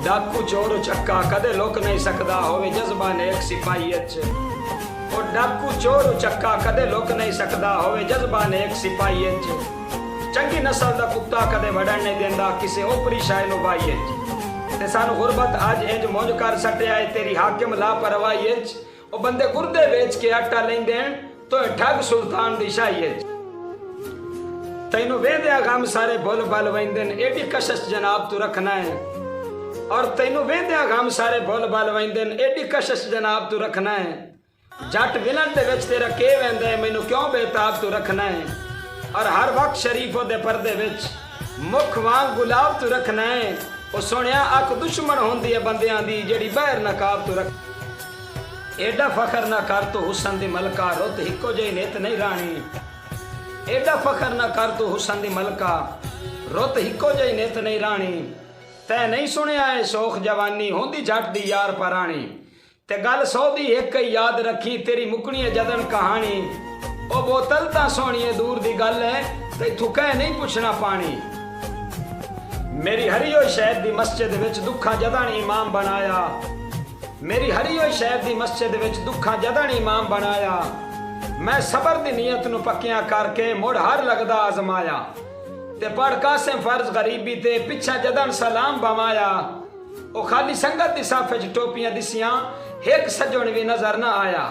डाकू चोर चक्का कदे लुक नहीं सकदा होवे जज्बा नेक सिपाही च। ओ डाकू चोर चक्का कदे लुक नहीं सकदा होवे जज्बा नेक सिपाही च। चंगी नस्ल दा कुत्ता कदे वड़न नहीं देंदा किसे ओपरी शाय नु भाई च। ते सानू गुरबत अज इंज मुंज कर सटिया है तेरी हाकिम लापरवाही च। ओ बंदे गुर्दे वेच के आटा लेंदे तो ठग सुल्तान दी शाही च। तैनू वेंदे गम सारे भुल बल वेंदे एडी कशश जनाब तू रखना है। और तैनू वेंदे गम सारे भुल बल वेंदे एडी कशश जनाब तू रखना है। जट विलन दे विच तेरा के वेंदा है मैनू क्यों बेताब तू रखना है। और हर वक्त शरीफों दे पर्दे विच मुख वांग गुलाब तू रखना है। ओ सुनिया अख दुश्मन होंदी है बंदियां दी जेड़ी बहर नकाब तू रख। एडा फखर ना कर तू हुसन दी मलका रुत हिको जही नित नहीं राणी। एडा फखर ना कर तू हुसन दी मलका रुत हिको जही नित नहीं राणी। तै नहीं सुनिया है शौख जवानी होंदी जट दी यार पराणी। ते गल सौ दी एक ही याद रखी तेरी मुकनी है जदन कहानी। ओ बोतल तां सोहणी है दूर दी गल है ते तू कह नहीं पुछना पानी। मेरी हरियो शहर दी मस्जिद विच दुखा जदन इमाम बनाया। मेरी हरियो शहर दी मस्जिद विच दुखा जदन इमाम बनाया। मैं सबर दी नीयत नू पक्कियां करके मुड़ हर लगदा आजमाया। ते पढ़ कासिम फर्ज गरीबी ते पिछा जदन सलाम बमाया। ओ खाली संगत दी साफे च टोपियां दिसियां एक सजण भी नजर ना आया।